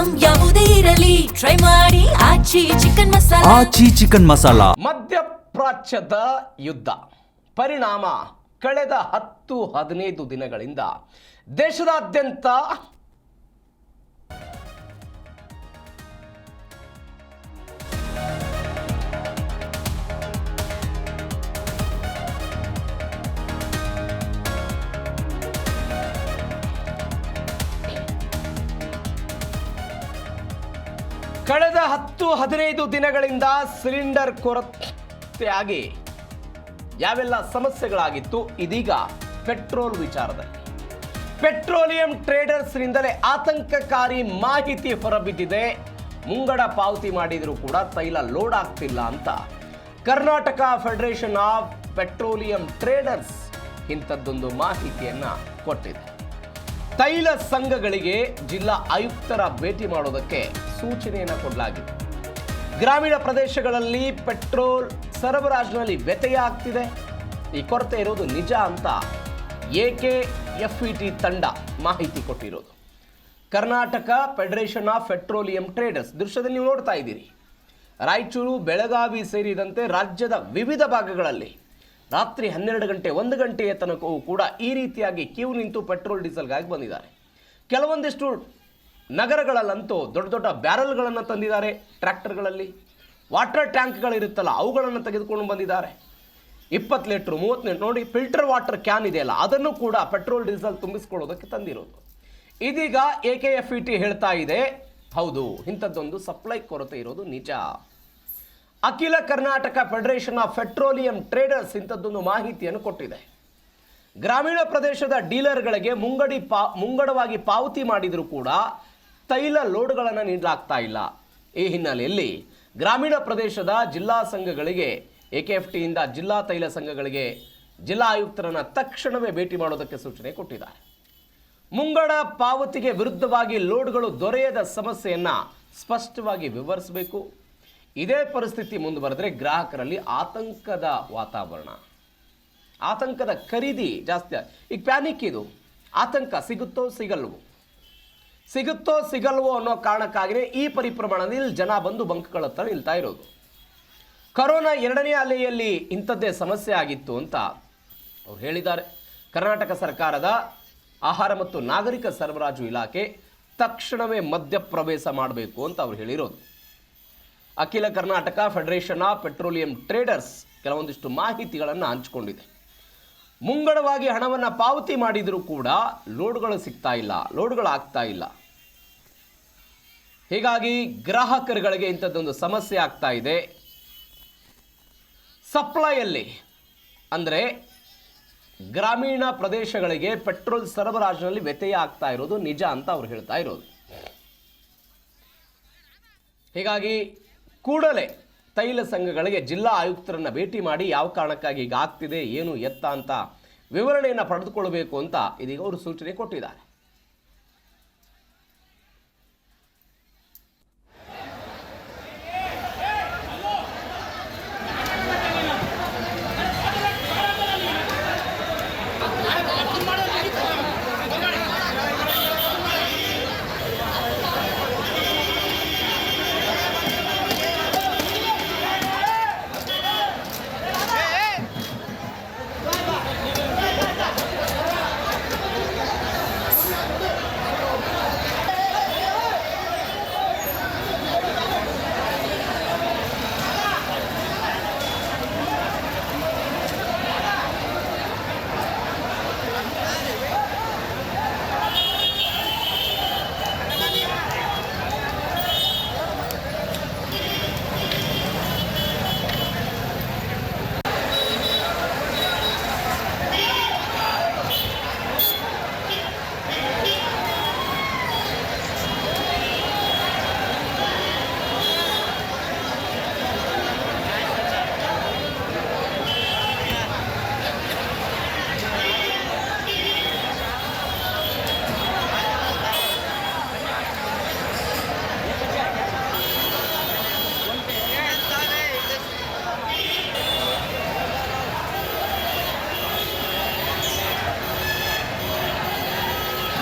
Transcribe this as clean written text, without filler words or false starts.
Item ಯಾವುದೇ ಇರಲಿ try ಮಾಡಿ ಆಚಿ ಚಿಕನ್ ಮಸಾಲಾ. ಆಚಿ ಚಿಕನ್ ಮಸಾಲಾ. ಮಧ್ಯಪ್ರಾಚ್ಯದ ಯುದ್ಧ ಪರಿಣಾಮ ಕಳೆದ 10-15 ದಿನಗಳಿಂದ ದೇಶದಾದ್ಯಂತ ಕಳೆದ 10-15 ದಿನಗಳಿಂದ ಸಿಲಿಂಡರ್ ಕೊರತೆಯಾಗಿ ಯಾವೆಲ್ಲ ಸಮಸ್ಯೆಗಳಾಗಿತ್ತು, ಇದೀಗ ಪೆಟ್ರೋಲ್ ವಿಚಾರದಲ್ಲಿ ಪೆಟ್ರೋಲಿಯಂ ಟ್ರೇಡರ್ಸ್ನಿಂದಲೇ ಆತಂಕಕಾರಿ ಮಾಹಿತಿ ಹೊರಬಿದ್ದಿದೆ. ಮುಂಗಡ ಪಾವತಿ ಮಾಡಿದರೂ ಕೂಡ ತೈಲ ಲೋಡ್ ಆಗ್ತಿಲ್ಲ ಅಂತ Karnataka federation of petroleum traders ಇಂಥದ್ದೊಂದು ಮಾಹಿತಿಯನ್ನ ಕೊಟ್ಟಿದೆ. ತೈಲ ಸಂಘಗಳಿಗೆ ಜಿಲ್ಲಾ ಆಯುಕ್ತರ ಭೇಟಿ ಮಾಡೋದಕ್ಕೆ ಸೂಚನೆಯನ್ನು ಕೊಡಲಾಗಿದೆ. ಗ್ರಾಮೀಣ ಪ್ರದೇಶಗಳಲ್ಲಿ ಪೆಟ್ರೋಲ್ ಸರಬರಾಜಿನಲ್ಲಿ ವ್ಯತ್ಯಯ ಆಗ್ತಿದೆ, ಈ ಕೊರತೆ ಇರೋದು ನಿಜ ಅಂತ AKFET ತಂಡ ಮಾಹಿತಿ ಕೊಟ್ಟಿರೋದು. Karnataka federation of petroleum traders ದೃಶ್ಯದಲ್ಲಿ ನೀವು ನೋಡ್ತಾ ಇದ್ದೀರಿ. ರಾಯಚೂರು, ಬೆಳಗಾವಿ ಸೇರಿದಂತೆ ರಾಜ್ಯದ ವಿವಿಧ ಭಾಗಗಳಲ್ಲಿ ರಾತ್ರಿ 12 ಗಂಟೆ 1 ಗಂಟೆಯ ತನಕವೂ ಕೂಡ ಈ ರೀತಿಯಾಗಿ ಕ್ಯೂ ನಿಂತು ಪೆಟ್ರೋಲ್ ಡೀಸೆಲ್ಗಾಗಿ ಬಂದಿದ್ದಾರೆ. ಕೆಲವೊಂದಿಷ್ಟು ನಗರಗಳಲ್ಲಂತೂ ದೊಡ್ಡ ದೊಡ್ಡ ಬ್ಯಾರಲ್ಗಳನ್ನು ತಂದಿದ್ದಾರೆ. ಟ್ರ್ಯಾಕ್ಟರ್ಗಳಲ್ಲಿ ವಾಟರ್ ಟ್ಯಾಂಕ್ಗಳಿರುತ್ತಲ್ಲ ಅವುಗಳನ್ನು ತೆಗೆದುಕೊಂಡು ಬಂದಿದ್ದಾರೆ. 20 ಲೀಟ್ರ್ 30 ಲೀಟ್ರ್ ನೋಡಿ, ಫಿಲ್ಟರ್ ವಾಟರ್ ಕ್ಯಾನ್ ಇದೆಯಲ್ಲ ಅದನ್ನು ಕೂಡ ಪೆಟ್ರೋಲ್ ಡೀಸೆಲ್ ತುಂಬಿಸ್ಕೊಳ್ಳೋದಕ್ಕೆ ತಂದಿರೋದು. ಇದೀಗ AKFET ಹೇಳ್ತಾ ಇದೆ, ಹೌದು ಇಂಥದ್ದೊಂದು ಸಪ್ಲೈ ಕೊರತೆ ಇರೋದು ನಿಜ. ಅಖಿಲ Karnataka federation of petroleum traders ಇಂಥದ್ದೊಂದು ಮಾಹಿತಿಯನ್ನು ಕೊಟ್ಟಿದೆ. ಗ್ರಾಮೀಣ ಪ್ರದೇಶದ ಡೀಲರ್ಗಳಿಗೆ ಮುಂಗಡವಾಗಿ ಪಾವತಿ ಮಾಡಿದರೂ ಕೂಡ ತೈಲ ಲೋಡ್ಗಳನ್ನು ನೀಡಲಾಗ್ತಾ ಇಲ್ಲ. ಈ ಹಿನ್ನೆಲೆಯಲ್ಲಿ ಗ್ರಾಮೀಣ ಪ್ರದೇಶದ ಜಿಲ್ಲಾ ಸಂಘಗಳಿಗೆ AKFET ಇಂದ ಜಿಲ್ಲಾ ತೈಲ ಸಂಘಗಳಿಗೆ ಜಿಲ್ಲಾ ಆಯುಕ್ತರನ್ನು ತಕ್ಷಣವೇ ಭೇಟಿ ಮಾಡೋದಕ್ಕೆ ಸೂಚನೆ ಕೊಟ್ಟಿದ್ದಾರೆ. ಮುಂಗಡ ಪಾವತಿಗೆ ವಿರುದ್ಧವಾಗಿ ಲೋಡ್ಗಳು ದೊರೆಯದ ಸಮಸ್ಯೆಯನ್ನು ಸ್ಪಷ್ಟವಾಗಿ ವಿವರಿಸಬೇಕು. ಇದೇ ಪರಿಸ್ಥಿತಿ ಮುಂದುವರೆದರೆ ಗ್ರಾಹಕರಲ್ಲಿ ಆತಂಕದ ವಾತಾವರಣ, ಆತಂಕದ ಖರೀದಿ ಜಾಸ್ತಿ. ಈಗ ಪ್ಯಾನಿಕ್, ಇದು ಆತಂಕ, ಸಿಗುತ್ತೋ ಸಿಗಲ್ವೋ ಅನ್ನೋ ಕಾರಣಕ್ಕಾಗಿಯೇ ಈ ಪರಿಪ್ರಮಾಣದಲ್ಲಿ ಜನ ಬಂದು ಬಂಕ್ಗಳ ಹತ್ರ ನಿಲ್ತಾ ಇರೋದು. ಕೊರೋನಾ 2ನೇ ಅಲೆಯಲ್ಲಿ ಇಂಥದ್ದೇ ಸಮಸ್ಯೆ ಆಗಿತ್ತು ಅಂತ ಅವ್ರು ಹೇಳಿದ್ದಾರೆ. ಕರ್ನಾಟಕ ಸರ್ಕಾರದ ಆಹಾರ ಮತ್ತು ನಾಗರಿಕ ಸರಬರಾಜು ಇಲಾಖೆ ತಕ್ಷಣವೇ ಮಧ್ಯಪ್ರವೇಶ ಮಾಡಬೇಕು ಅಂತ ಅವ್ರು ಹೇಳಿರೋದು. ಅಖಿಲ Karnataka federation of petroleum traders ಕೆಲವೊಂದಿಷ್ಟು ಮಾಹಿತಿಗಳನ್ನು ಹಂಚಿಕೊಂಡಿದೆ. ಮುಂಗಡವಾಗಿ ಹಣವನ್ನು ಪಾವತಿ ಮಾಡಿದರೂ ಕೂಡ ಲೋಡ್ಗಳು ಸಿಗ್ತಾ ಇಲ್ಲ, ಲೋಡ್ಗಳು ಆಗ್ತಾ ಇಲ್ಲ. ಹೀಗಾಗಿ ಗ್ರಾಹಕರುಗಳಿಗೆ ಇಂಥದ್ದೊಂದು ಸಮಸ್ಯೆ ಆಗ್ತಾ ಇದೆ. ಸಪ್ಲೈಯಲ್ಲಿ ಅಂದರೆ ಗ್ರಾಮೀಣ ಪ್ರದೇಶಗಳಿಗೆ ಪೆಟ್ರೋಲ್ ಸರಬರಾಜಿನಲ್ಲಿ ವ್ಯತ್ಯಯ ಆಗ್ತಾ ಇರೋದು ನಿಜ ಅಂತ ಅವ್ರು ಹೇಳ್ತಾ ಇರೋದು. ಹೀಗಾಗಿ ಕೂಡಲೇ ತೈಲ ಸಂಘಗಳಿಗೆ ಜಿಲ್ಲಾ ಆಯುಕ್ತರನ್ನು ಭೇಟಿ ಮಾಡಿ ಯಾವ ಕಾರಣಕ್ಕಾಗಿ ಈಗ ಆಗ್ತಿದೆ, ಏನು ಎತ್ತ ಅಂತ ವಿವರಣೆಯನ್ನು ಪಡೆದುಕೊಳ್ಳಬೇಕು ಅಂತ ಇದೀಗ ಅವರು ಸೂಚನೆ ಕೊಟ್ಟಿದ್ದಾರೆ.